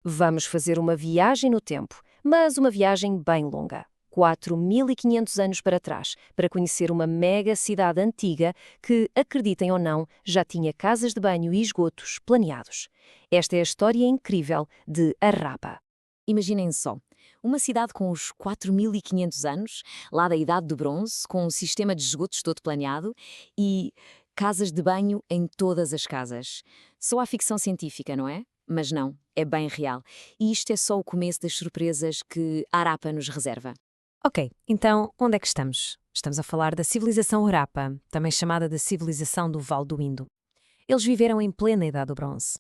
Vamos fazer uma viagem no tempo, mas uma viagem bem longa. 4.500 anos para trás, para conhecer uma mega cidade antiga que, acreditem ou não, já tinha casas de banho e esgotos planeados. Esta é a história incrível de Harappa. Imaginem só, uma cidade com os 4.500 anos, lá da Idade do Bronze, com um sistema de esgotos todo planeado e casas de banho em todas as casas. Só há ficção científica, não é? Mas não, é bem real. E isto é só o começo das surpresas que Harappa nos reserva. Ok, então onde é que estamos? Estamos a falar da civilização Harappa, também chamada de civilização do Vale do Indo. Eles viveram em plena Idade do Bronze.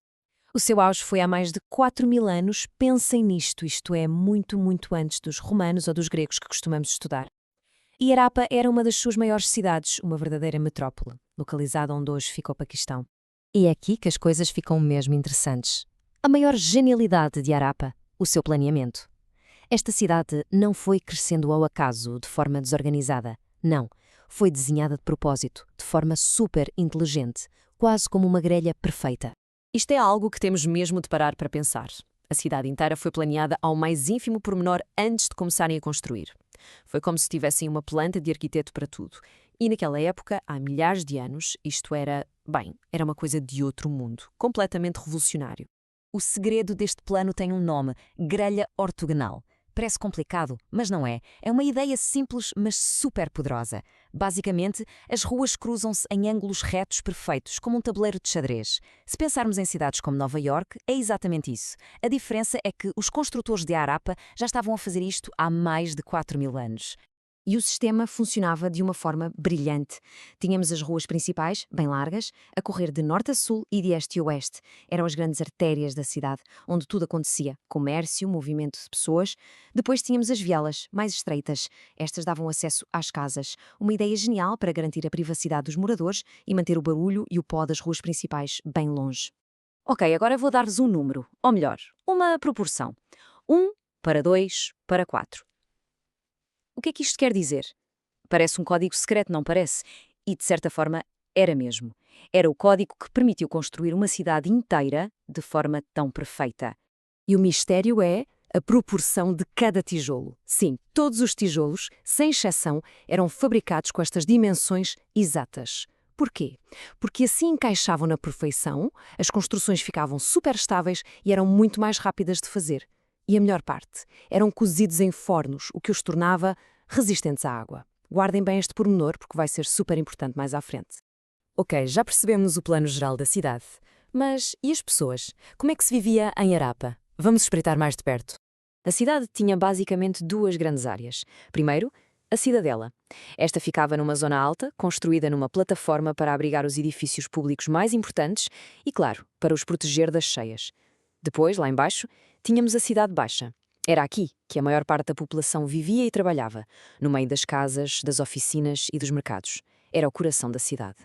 O seu auge foi há mais de 4.000 anos, pensem nisto, isto é muito, muito antes dos romanos ou dos gregos que costumamos estudar. E Harappa era uma das suas maiores cidades, uma verdadeira metrópole, localizada onde hoje fica o Paquistão. E é aqui que as coisas ficam mesmo interessantes. A maior genialidade de Harappa, o seu planeamento. Esta cidade não foi crescendo ao acaso, de forma desorganizada. Não, foi desenhada de propósito, de forma super inteligente, quase como uma grelha perfeita. Isto é algo que temos mesmo de parar para pensar. A cidade inteira foi planeada ao mais ínfimo pormenor antes de começarem a construir. Foi como se tivessem uma planta de arquiteto para tudo. E naquela época, há milhares de anos, isto era uma coisa de outro mundo, completamente revolucionário. O segredo deste plano tem um nome, grelha ortogonal. Parece complicado, mas não é. É uma ideia simples, mas super poderosa. Basicamente, as ruas cruzam-se em ângulos retos perfeitos, como um tabuleiro de xadrez. Se pensarmos em cidades como Nova York, é exatamente isso. A diferença é que os construtores de Harappa já estavam a fazer isto há mais de 4.000 anos. E o sistema funcionava de uma forma brilhante. Tínhamos as ruas principais, bem largas, a correr de norte a sul e de este a oeste. Eram as grandes artérias da cidade, onde tudo acontecia. Comércio, movimento de pessoas. Depois tínhamos as vielas, mais estreitas. Estas davam acesso às casas. Uma ideia genial para garantir a privacidade dos moradores e manter o barulho e o pó das ruas principais bem longe. Ok, agora vou dar-vos um número, ou melhor, uma proporção. 1:2:4. O que é que isto quer dizer? Parece um código secreto, não parece? E, de certa forma, era mesmo. Era o código que permitiu construir uma cidade inteira de forma tão perfeita. E o mistério é a proporção de cada tijolo. Sim, todos os tijolos, sem exceção, eram fabricados com estas dimensões exatas. Porquê? Porque assim encaixavam na perfeição, as construções ficavam super estáveis e eram muito mais rápidas de fazer. E a melhor parte, eram cozidos em fornos, o que os tornava resistentes à água. Guardem bem este pormenor porque vai ser super importante mais à frente. Ok, já percebemos o plano geral da cidade. Mas e as pessoas? Como é que se vivia em Harappa? Vamos espreitar mais de perto. A cidade tinha basicamente duas grandes áreas. Primeiro, a cidadela. Esta ficava numa zona alta, construída numa plataforma para abrigar os edifícios públicos mais importantes e, claro, para os proteger das cheias. Depois, lá embaixo, tínhamos a cidade baixa. Era aqui que a maior parte da população vivia e trabalhava, no meio das casas, das oficinas e dos mercados. Era o coração da cidade.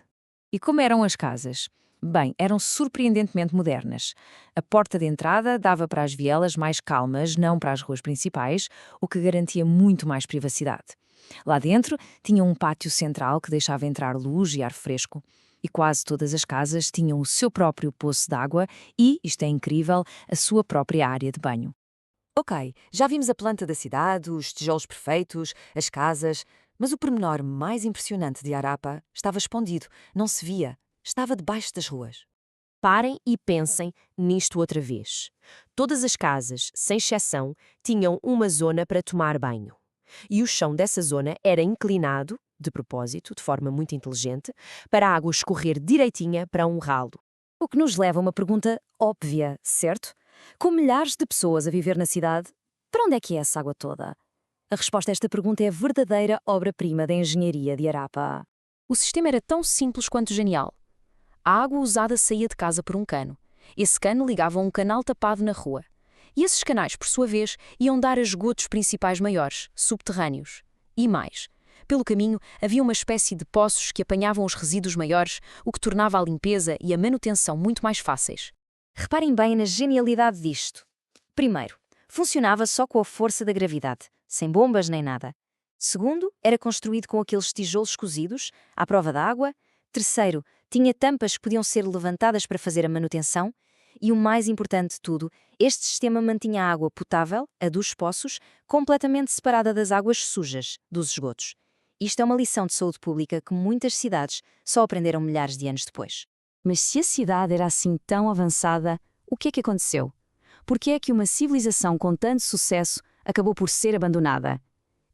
E como eram as casas? Bem, eram surpreendentemente modernas. A porta de entrada dava para as vielas mais calmas, não para as ruas principais, o que garantia muito mais privacidade. Lá dentro tinha um pátio central que deixava entrar luz e ar fresco. E quase todas as casas tinham o seu próprio poço de água e, isto é incrível, a sua própria área de banho. Ok, já vimos a planta da cidade, os tijolos perfeitos, as casas, mas o pormenor mais impressionante de Harappa estava escondido, não se via, estava debaixo das ruas. Parem e pensem nisto outra vez. Todas as casas, sem exceção, tinham uma zona para tomar banho. E o chão dessa zona era inclinado, de propósito, de forma muito inteligente, para a água escorrer direitinha para um ralo. O que nos leva a uma pergunta óbvia, certo? Com milhares de pessoas a viver na cidade, para onde é que é essa água toda? A resposta a esta pergunta é a verdadeira obra-prima da engenharia de Harappa. O sistema era tão simples quanto genial. A água usada saía de casa por um cano. Esse cano ligava a um canal tapado na rua. E esses canais, por sua vez, iam dar a esgotos principais maiores, subterrâneos. E mais. Pelo caminho, havia uma espécie de poços que apanhavam os resíduos maiores, o que tornava a limpeza e a manutenção muito mais fáceis. Reparem bem na genialidade disto. Primeiro, funcionava só com a força da gravidade, sem bombas nem nada. Segundo, era construído com aqueles tijolos cozidos, à prova da água. Terceiro, tinha tampas que podiam ser levantadas para fazer a manutenção. E o mais importante de tudo, este sistema mantinha a água potável, a dos poços, completamente separada das águas sujas, dos esgotos. Isto é uma lição de saúde pública que muitas cidades só aprenderam milhares de anos depois. Mas se a cidade era assim tão avançada, o que é que aconteceu? Por que é que uma civilização com tanto sucesso acabou por ser abandonada?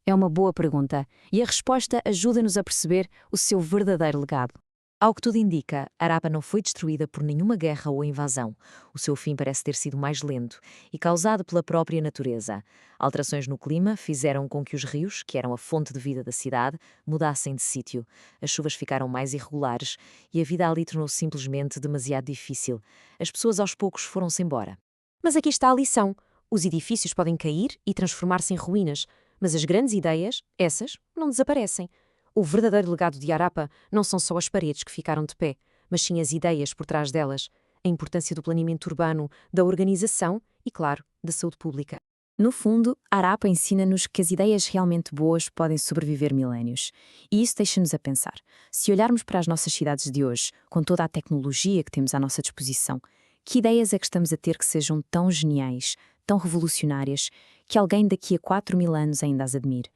É uma boa pergunta, e a resposta ajuda-nos a perceber o seu verdadeiro legado. Ao que tudo indica, Harappa não foi destruída por nenhuma guerra ou invasão. O seu fim parece ter sido mais lento e causado pela própria natureza. Alterações no clima fizeram com que os rios, que eram a fonte de vida da cidade, mudassem de sítio. As chuvas ficaram mais irregulares e a vida ali tornou-se simplesmente demasiado difícil. As pessoas aos poucos foram-se embora. Mas aqui está a lição. Os edifícios podem cair e transformar-se em ruínas, mas as grandes ideias, essas, não desaparecem. O verdadeiro legado de Harappa não são só as paredes que ficaram de pé, mas sim as ideias por trás delas, a importância do planeamento urbano, da organização e, claro, da saúde pública. No fundo, Harappa ensina-nos que as ideias realmente boas podem sobreviver milénios. E isso deixa-nos a pensar. Se olharmos para as nossas cidades de hoje, com toda a tecnologia que temos à nossa disposição, que ideias é que estamos a ter que sejam tão geniais, tão revolucionárias, que alguém daqui a 4.000 anos ainda as admire?